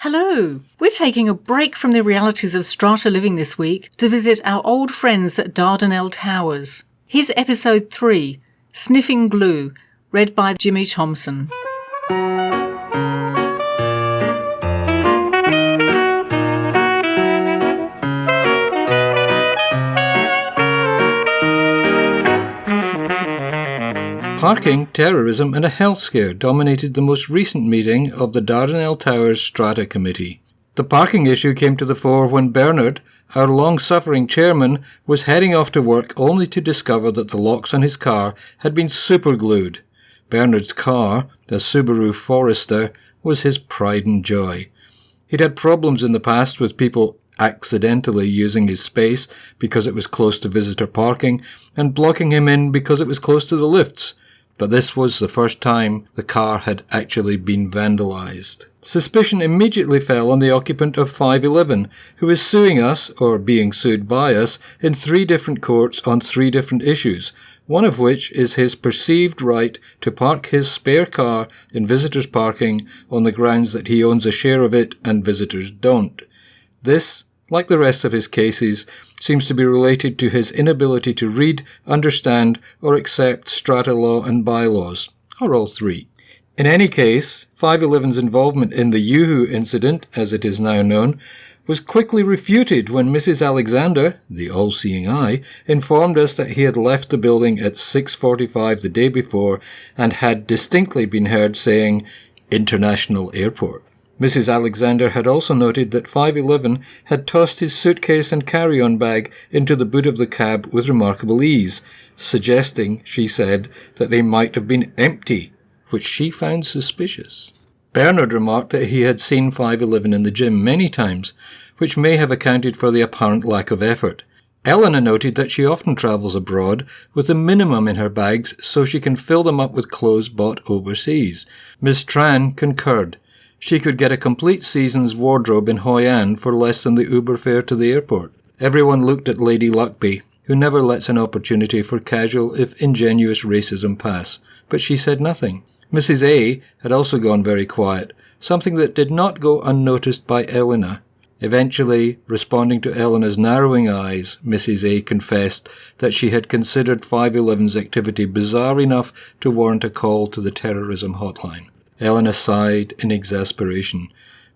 Hello! We're taking a break from the realities of strata living this week to visit our old friends at Dardanelle Towers. Here's episode 3, Sniffing Glue, read by Jimmy Thompson. Parking, terrorism and a health scare dominated the most recent meeting of the Dardanelle Towers Strata Committee. The parking issue came to the fore when Bernard, our long-suffering chairman, was heading off to work only to discover that the locks on his car had been superglued. Bernard's car, the Subaru Forester, was his pride and joy. He'd had problems in the past with people accidentally using his space because it was close to visitor parking and blocking him in because it was close to the lifts. But this was the first time the car had actually been vandalised. Suspicion immediately fell on the occupant of 511, who is suing us, or being sued by us, in 3 different courts on 3 different issues, one of which is his perceived right to park his spare car in visitors' parking on the grounds that he owns a share of it and visitors don't. This, like the rest of his cases, seems to be related to his inability to read, understand, or accept strata law and bylaws, or all 3. In any case, 511's involvement in the Uhu Incident, as it is now known, was quickly refuted when Mrs. Alexander, the all-seeing eye, informed us that he had left the building at 6:45 the day before and had distinctly been heard saying, "International Airport." Mrs. Alexander had also noted that 511 had tossed his suitcase and carry-on bag into the boot of the cab with remarkable ease, suggesting, she said, that they might have been empty, which she found suspicious. Bernard remarked that he had seen 511 in the gym many times, which may have accounted for the apparent lack of effort. Elena noted that she often travels abroad with the minimum in her bags so she can fill them up with clothes bought overseas. Miss Tran concurred. She could get a complete season's wardrobe in Hoi An for less than the Uber fare to the airport. Everyone looked at Lady Luckby, who never lets an opportunity for casual if ingenuous racism pass, but she said nothing. Mrs. A had also gone very quiet, something that did not go unnoticed by Elena. Eventually, responding to Elena's narrowing eyes, Mrs. A confessed that she had considered 511's activity bizarre enough to warrant a call to the terrorism hotline. Elena sighed in exasperation.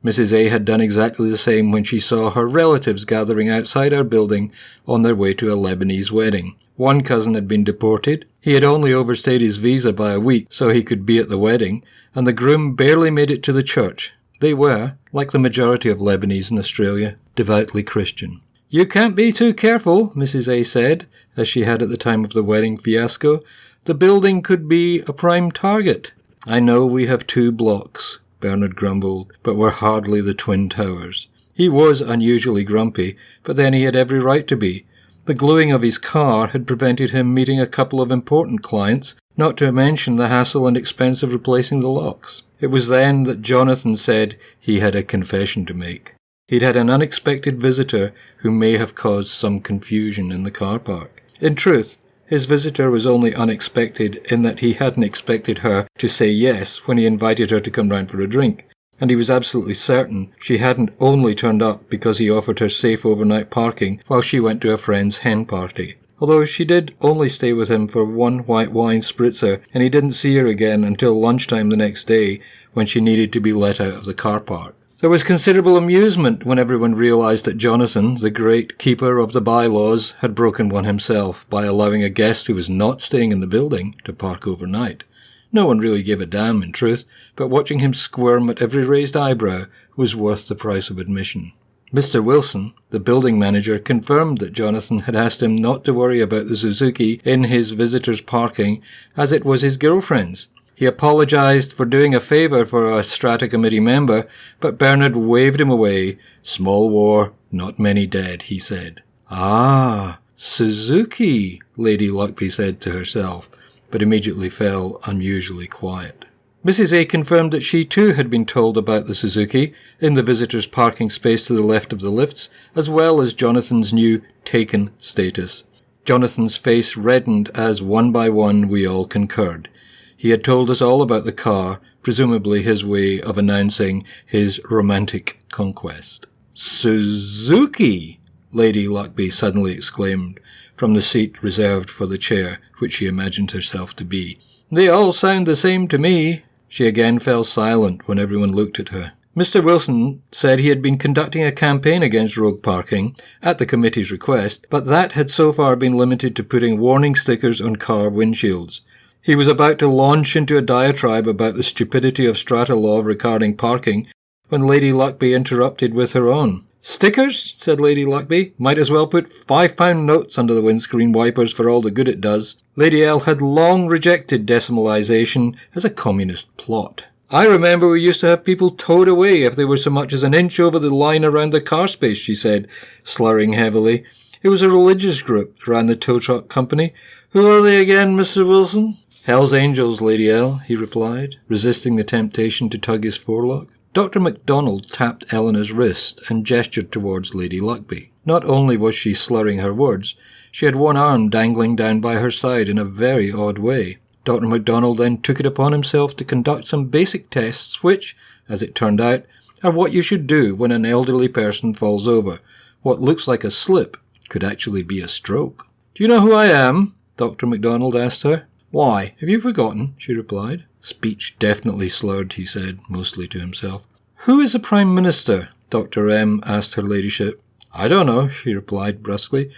Mrs. A had done exactly the same when she saw her relatives gathering outside our building on their way to a Lebanese wedding. One cousin had been deported. He had only overstayed his visa by a week so he could be at the wedding, and the groom barely made it to the church. They were, like the majority of Lebanese in Australia, devoutly Christian. "You can't be too careful," Mrs. A said, as she had at the time of the wedding fiasco. "The building could be a prime target." "I know we have 2 blocks," Bernard grumbled, "but we're hardly the Twin Towers." He was unusually grumpy, but then he had every right to be. The gluing of his car had prevented him meeting a couple of important clients, not to mention the hassle and expense of replacing the locks. It was then that Jonathan said he had a confession to make. He'd had an unexpected visitor who may have caused some confusion in the car park. In truth, his visitor was only unexpected in that he hadn't expected her to say yes when he invited her to come round for a drink, and he was absolutely certain she hadn't only turned up because he offered her safe overnight parking while she went to a friend's hen party. Although she did only stay with him for 1 white wine spritzer, and he didn't see her again until lunchtime the next day when she needed to be let out of the car park. There was considerable amusement when everyone realized that Jonathan, the great keeper of the bylaws, had broken one himself by allowing a guest who was not staying in the building to park overnight. No one really gave a damn, in truth, but watching him squirm at every raised eyebrow was worth the price of admission. Mr. Wilson, the building manager, confirmed that Jonathan had asked him not to worry about the Suzuki in his visitors' parking, as it was his girlfriend's. He apologized for doing a favor for a strata committee member, but Bernard waved him away. "Small war, not many dead," he said. "Ah, Suzuki," Lady Luckby said to herself, but immediately fell unusually quiet. Mrs. A confirmed that she too had been told about the Suzuki in the visitors' parking space to the left of the lifts, as well as Jonathan's new taken status. Jonathan's face reddened as one by one we all concurred. He had told us all about the car, presumably his way of announcing his romantic conquest. "Suzuki!" Lady Luckby suddenly exclaimed, from the seat reserved for the chair which she imagined herself to be. "They all sound the same to me." She again fell silent when everyone looked at her. Mr. Wilson said he had been conducting a campaign against rogue parking, at the committee's request, but that had so far been limited to putting warning stickers on car windshields. He was about to launch into a diatribe about the stupidity of strata law regarding parking when Lady Luckby interrupted with her own. "Stickers?" said Lady Luckby. "Might as well put £5 notes under the windscreen wipers for all the good it does." Lady L had long rejected decimalisation as a communist plot. "I remember we used to have people towed away if they were so much as an inch over the line around the car space," she said, slurring heavily. "It was a religious group that ran the tow truck company. Who are they again, Mr. Wilson?" "Hell's Angels, Lady L," he replied, resisting the temptation to tug his forelock. Dr. MacDonald tapped Eleanor's wrist and gestured towards Lady Luckby. Not only was she slurring her words, she had one arm dangling down by her side in a very odd way. Dr. MacDonald then took it upon himself to conduct some basic tests which, as it turned out, are what you should do when an elderly person falls over. What looks like a slip could actually be a stroke. "Do you know who I am?" Dr. MacDonald asked her. "Why, have you forgotten?" she replied. "Speech definitely slurred," he said, mostly to himself. "Who is the Prime Minister?" Dr. M asked her ladyship. "I don't know," she replied brusquely.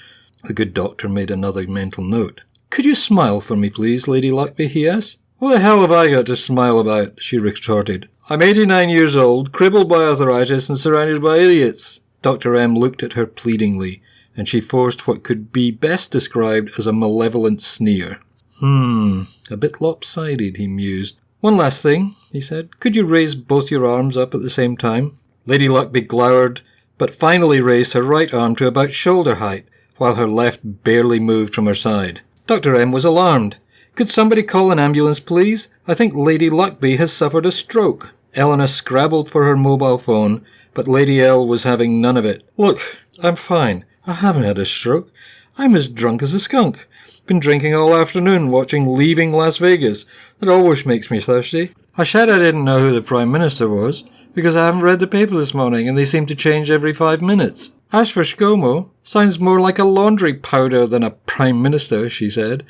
The good doctor made another mental note. "Could you smile for me, please, Lady Luckby?" he asked. "What the hell have I got to smile about?" she retorted. "I'm 89 years old, crippled by arthritis, and surrounded by idiots." Dr. M looked at her pleadingly, and she forced what could be best described as a malevolent sneer. A bit lopsided," he mused. "One last thing," he said. "Could you raise both your arms up at the same time?" Lady Luckby glowered, but finally raised her right arm to about shoulder height, while her left barely moved from her side. Dr. M was alarmed. "Could somebody call an ambulance, please? I think Lady Luckby has suffered a stroke." Eleanor scrabbled for her mobile phone, but Lady L was having none of it. "Look, I'm fine. I haven't had a stroke. I'm as drunk as a skunk. Been drinking all afternoon, watching Leaving Las Vegas. That always makes me thirsty. I said I didn't know who the Prime Minister was, because I haven't read the paper this morning, and they seem to change every 5 minutes. As for ScoMo, sounds more like a laundry powder than a Prime Minister," she said.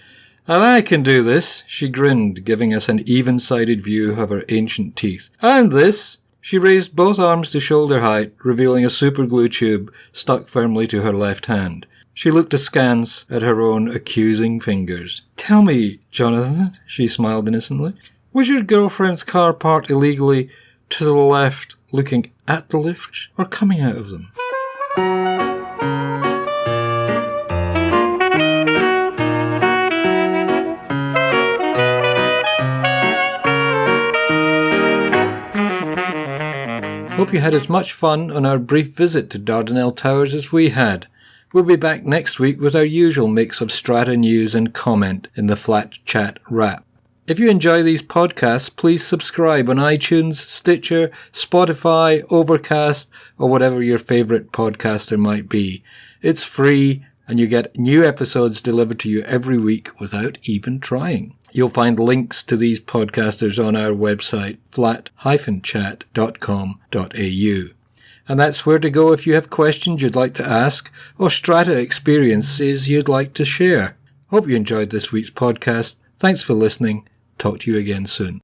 "And I can do this," she grinned, giving us an even-sided view of her ancient teeth. "And this." She raised both arms to shoulder height, revealing a superglue tube stuck firmly to her left hand. She looked askance at her own accusing fingers. "Tell me, Jonathan," she smiled innocently, "was your girlfriend's car parked illegally to the left, looking at the lift, or coming out of them?" Hope you had as much fun on our brief visit to Dardanelle Towers as we had. We'll be back next week with our usual mix of strata news and comment in the Flat Chat Wrap. If you enjoy these podcasts, please subscribe on iTunes, Stitcher, Spotify, Overcast, or whatever your favorite podcaster might be. It's free, and you get new episodes delivered to you every week without even trying. You'll find links to these podcasters on our website, flat-chat.com.au. And that's where to go if you have questions you'd like to ask or strata experiences you'd like to share. Hope you enjoyed this week's podcast. Thanks for listening. Talk to you again soon.